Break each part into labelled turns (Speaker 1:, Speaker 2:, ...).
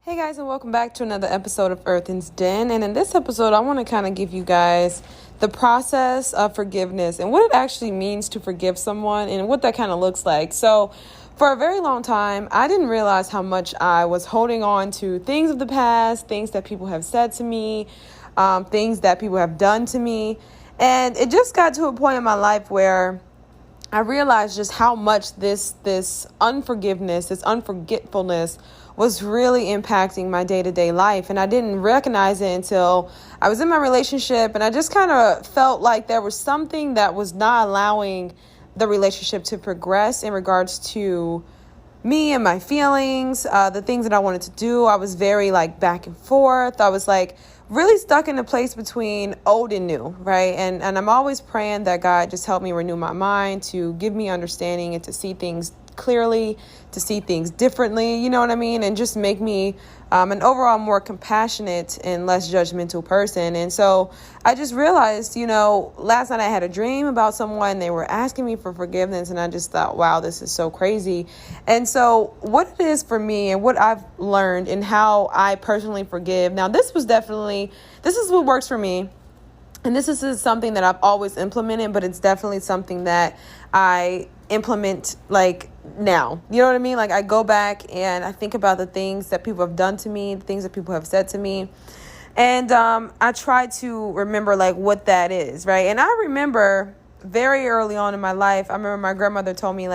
Speaker 1: Hey guys, and welcome back to another episode of Earthen's Den. And in this episode, I want to kind of give you guys the process of forgiveness and what it actually means to forgive someone and what that kind of looks like. So, for a very long time, I didn't realize how much I was holding on to things of the past, things that people have said to me, things that people have done to me. And it just got to a point in my life where I realized just how much this unforgiveness, this unforgetfulness was really impacting my day-to-day life. And I didn't recognize it until I was in my relationship, and I just kind of felt like there was something that was not allowing the relationship to progress in regards to me and my feelings, the things that I wanted to do. I was very back and forth. I was really stuck in a place between old and new, right? And I'm always praying that God just help me renew my mind, to give me understanding and to see things clearly, to see things differently, you know what I mean? And just make me an overall more compassionate and less judgmental person. And so I just realized, last night I had a dream about someone. They were asking me for forgiveness, and I just thought, wow, this is so crazy. And so what it is for me and what I've learned and how I personally forgive. Now, this is what works for me. And this is something that I've always implemented, but it's definitely something that I implement now. You know what I mean? I go back and I think about the things that people have done to me, the things that people have said to me. And I try to remember what that is, right? And I remember very early on in my life, I remember my grandmother told me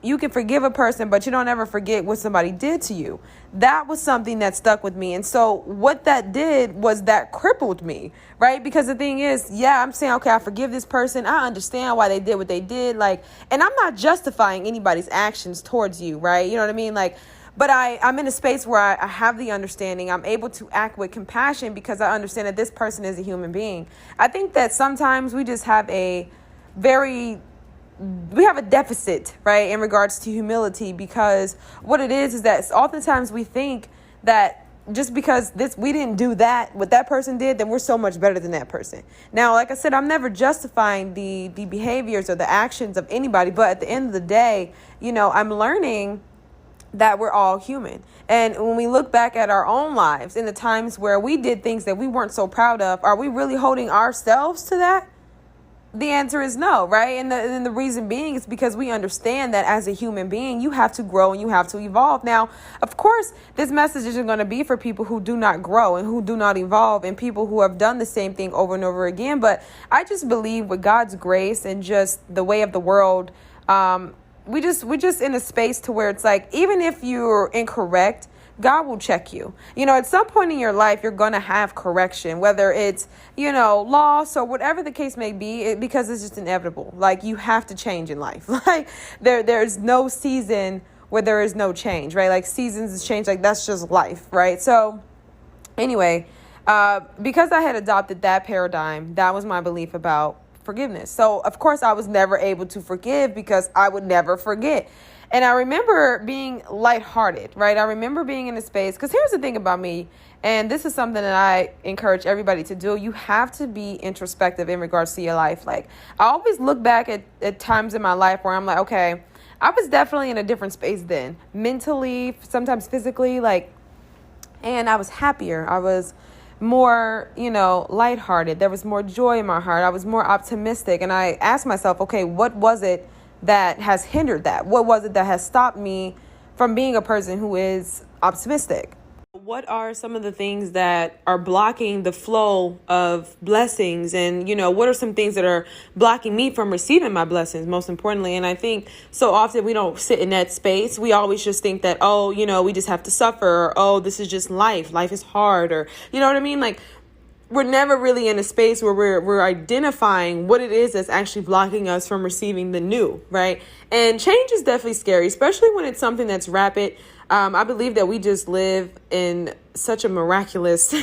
Speaker 1: you can forgive a person, but you don't ever forget what somebody did to you. That was something that stuck with me. And so what that did was that crippled me, right? Because the thing is, I'm saying, okay, I forgive this person. I understand why they did what they did. And I'm not justifying anybody's actions towards you, right? You know what I mean? But I'm in a space where I have the understanding. I'm able to act with compassion because I understand that this person is a human being. I think that sometimes we just have a deficit, right, in regards to humility, because what it is that oftentimes we think that just because we didn't do what that person did, then we're so much better than that person. Now, like I said, I'm never justifying the behaviors or the actions of anybody, but at the end of the day, I'm learning that we're all human. And when we look back at our own lives in the times where we did things that we weren't so proud of, are we really holding ourselves to that? The answer is no, right? And the reason being is because we understand that as a human being, you have to grow and you have to evolve. Now, of course, this message isn't going to be for people who do not grow and who do not evolve and people who have done the same thing over and over again. But I just believe with God's grace and just the way of the world, we're just in a space to where it's even if you're incorrect, God will check you. At some point in your life, you're going to have correction, whether it's, loss or whatever the case may be, because it's just inevitable. You have to change in life. There's no season where there is no change, right? Seasons change, that's just life, right? So anyway, because I had adopted that paradigm, that was my belief about forgiveness. So of course I was never able to forgive because I would never forget. And I remember being lighthearted, right? I remember being in a space, because here's the thing about me, and this is something that I encourage everybody to do. You have to be introspective in regards to your life. I always look back at times in my life where I'm okay, I was definitely in a different space then, mentally, sometimes physically, and I was happier. I was more, lighthearted. There was more joy in my heart. I was more optimistic. And I asked myself, okay, what was it that has hindered that? What was it that has stopped me from being a person who is optimistic? What are some of the things that are blocking the flow of blessings? And, what are some things that are blocking me from receiving my blessings, most importantly? And I think so often we don't sit in that space. We always just think that, we just have to suffer, or, this is just life. Life is hard, or, you know what I mean? We're never really in a space where we're identifying what it is that's actually blocking us from receiving the new, right? And change is definitely scary, especially when it's something that's rapid. I believe that we just live in such a miraculous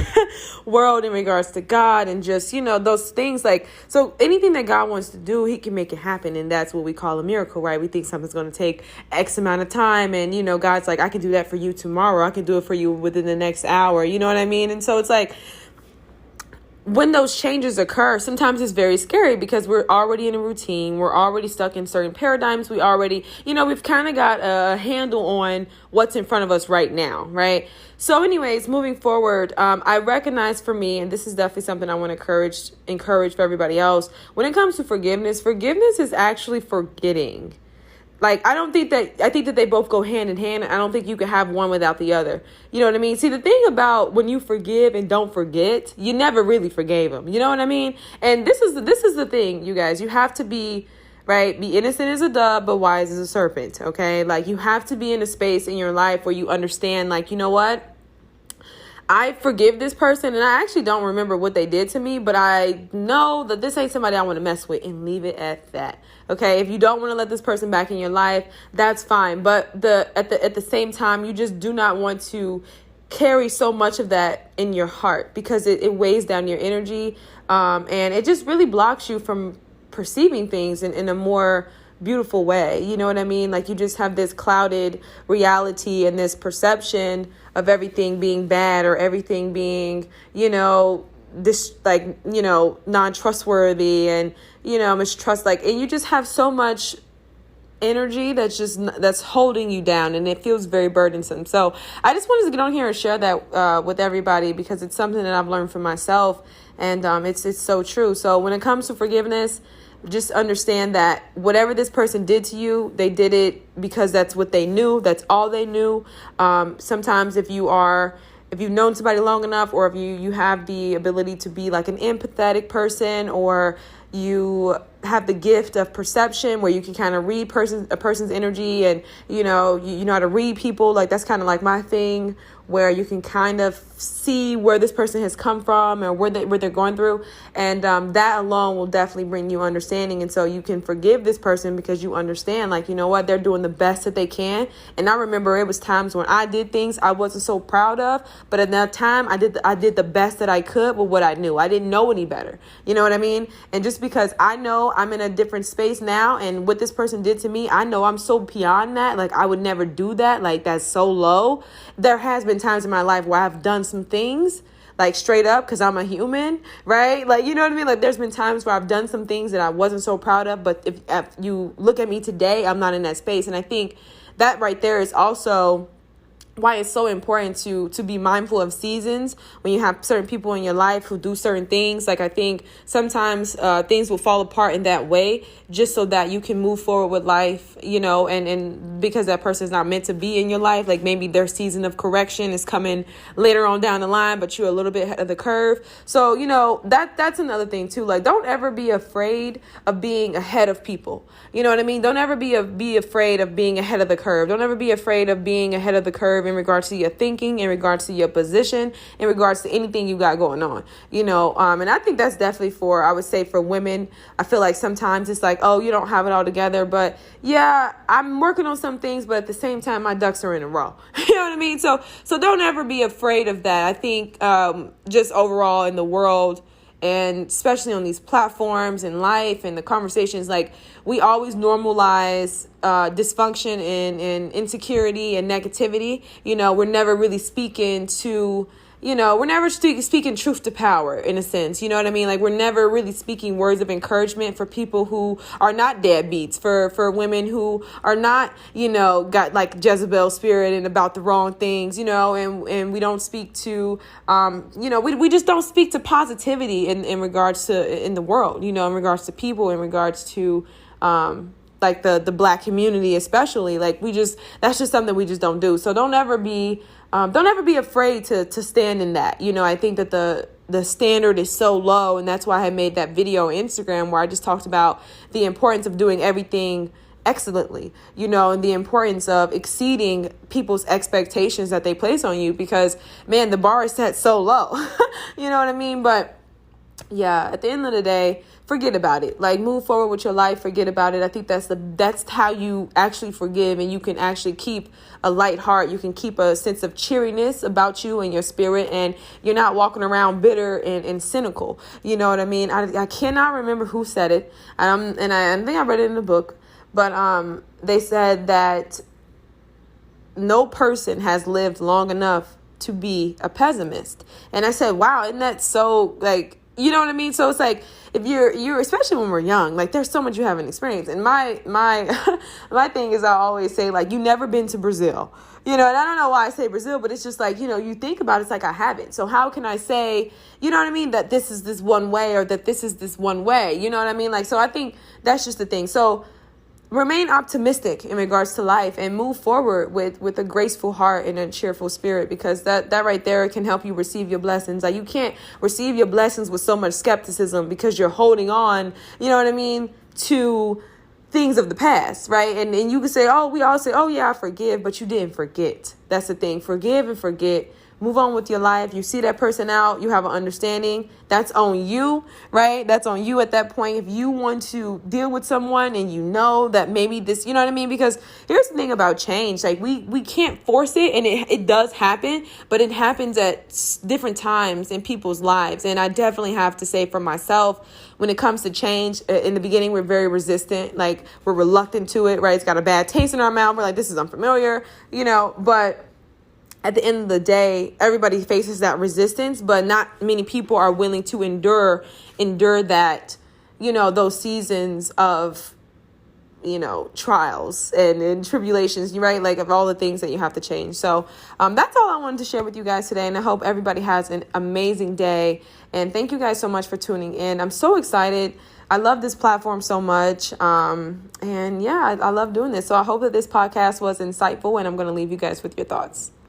Speaker 1: world in regards to God and just, those things so anything that God wants to do, he can make it happen. And that's what we call a miracle, right? We think something's going to take X amount of time. And, God's I can do that for you tomorrow. I can do it for you within the next hour. You know what I mean? And so it's when those changes occur, sometimes it's very scary because we're already in a routine. We're already stuck in certain paradigms. We already, we've kind of got a handle on what's in front of us right now, right? So anyways, moving forward, I recognize for me, and this is definitely something I want to encourage for everybody else. When it comes to forgiveness is actually forgetting. Like, I think that they both go hand in hand. I don't think you can have one without the other. You know what I mean? See, the thing about when you forgive and don't forget, you never really forgave them. You know what I mean? And this is the thing, you guys. You have to be, right, be innocent as a dove, but wise as a serpent, okay? Like, you have to be in a space in your life where you understand, like, you know what? I forgive this person, and I actually don't remember what they did to me, but I know that this ain't somebody I want to mess with, and leave it at that. Okay, if you don't want to let this person back in your life, that's fine. But at the same time, you just do not want to carry so much of that in your heart, because it weighs down your energy, and it just really blocks you from perceiving things in a more beautiful way. You know what I mean? Like, you just have this clouded reality and this perception of everything being bad or everything being, non-trustworthy and, mistrust, and you just have so much energy that's holding you down, and it feels very burdensome. So I just wanted to get on here and share that with everybody, because it's something that I've learned for myself, and it's so true. So when it comes to forgiveness, just understand that whatever this person did to you, they did it because that's what they knew. That's all they knew. Sometimes if you've known somebody long enough, or if you have the ability to be like an empathetic person, or you have the gift of perception where you can kind of read a person's energy, and you know how to read people, like that's kind of like my thing, where you can kind of see where this person has come from and where they're going through. And that alone will definitely bring you understanding. And so you can forgive this person because you understand, like, you know what, they're doing the best that they can. And I remember it was times when I did things I wasn't so proud of, but at that time I did the best that I could with what I knew. I didn't know any better. You know what I mean? And just because I know I'm in a different space now, and what this person did to me, I know I'm so beyond that. Like, I would never do that. Like, that's so low. There has been times in my life where I've done some things, like, straight up, because I'm a human, right? Like, you know what I mean? Like, there's been times where I've done some things that I wasn't so proud of, but if you look at me today, I'm not in that space. And I think that right there is also why it's so important to be mindful of seasons when you have certain people in your life who do certain things. Like, I think sometimes things will fall apart in that way, just so that you can move forward with life, and because that person is not meant to be in your life. Like, maybe their season of correction is coming later on down the line, but you're a little bit ahead of the curve. So, that's another thing too. Like, don't ever be afraid of being ahead of people. You know what I mean? Don't ever be afraid of being ahead of the curve. Don't ever be afraid of being ahead of the curve in regards to your thinking, in regards to your position, in regards to anything you got going on, and I think that's definitely I would say for women. I feel like sometimes it's like, oh, you don't have it all together, but yeah, I'm working on some things, but at the same time, my ducks are in a row. You know what I mean? So don't ever be afraid of that. I think just overall in the world, and especially on these platforms in life and the conversations, like, we always normalize dysfunction and insecurity and negativity. We're never really speaking to, we're never speaking truth to power, in a sense. You know what I mean? Like, we're never really speaking words of encouragement for people who are not deadbeats, for women who are not, got like Jezebel spirit and about the wrong things, and we don't speak to, we just don't speak to positivity in regards to, in the world, in regards to people, in regards to, like the Black community, especially. Like, that's just something we just don't do. So don't ever be afraid to stand in that. I think that the standard is so low, and that's why I made that video on Instagram where I just talked about the importance of doing everything excellently, and the importance of exceeding people's expectations that they place on you, because, man, the bar is set so low. You know what I mean? But yeah, at the end of the day, forget about it. Like, move forward with your life. Forget about it. I think that's how you actually forgive, and you can actually keep a light heart. You can keep a sense of cheeriness about you and your spirit, and you're not walking around bitter and cynical. You know what I mean? I cannot remember who said it, and I think I read it in the book, but they said that no person has lived long enough to be a pessimist. And I said, wow, isn't that so, like, You know what I mean? So it's like, if you're especially when we're young, like there's so much you haven't experienced. And my my thing is, I always say, like, you never been to Brazil, and I don't know why I say Brazil, but it's just like, you think about it, it's like I haven't. So how can I say, you know what I mean, that this is this one way, or that this is this one way? You know what I mean? Like, so I think that's just the thing. So remain optimistic in regards to life and move forward with a graceful heart and a cheerful spirit, because that right there can help you receive your blessings. Like, you can't receive your blessings with so much skepticism because you're holding on, you know what I mean, to things of the past, right? And you can say, we all say, oh yeah, I forgive, but you didn't forget. That's the thing. Forgive and forget. Move on with your life. You see that person out, you have an understanding. That's on you, right? That's on you at that point. If you want to deal with someone and you know that maybe this, you know what I mean? Because here's the thing about change. Like, we can't force it, and it does happen, but it happens at different times in people's lives. And I definitely have to say for myself, when it comes to change, in the beginning, we're very resistant. Like, we're reluctant to it, right? It's got a bad taste in our mouth. We're like, this is unfamiliar, but at the end of the day, everybody faces that resistance, but not many people are willing to endure that, those seasons of, trials and tribulations, right? Like, of all the things that you have to change. So that's all I wanted to share with you guys today. And I hope everybody has an amazing day. And thank you guys so much for tuning in. I'm so excited. I love this platform so much. And yeah, I love doing this. So I hope that this podcast was insightful, and I'm going to leave you guys with your thoughts.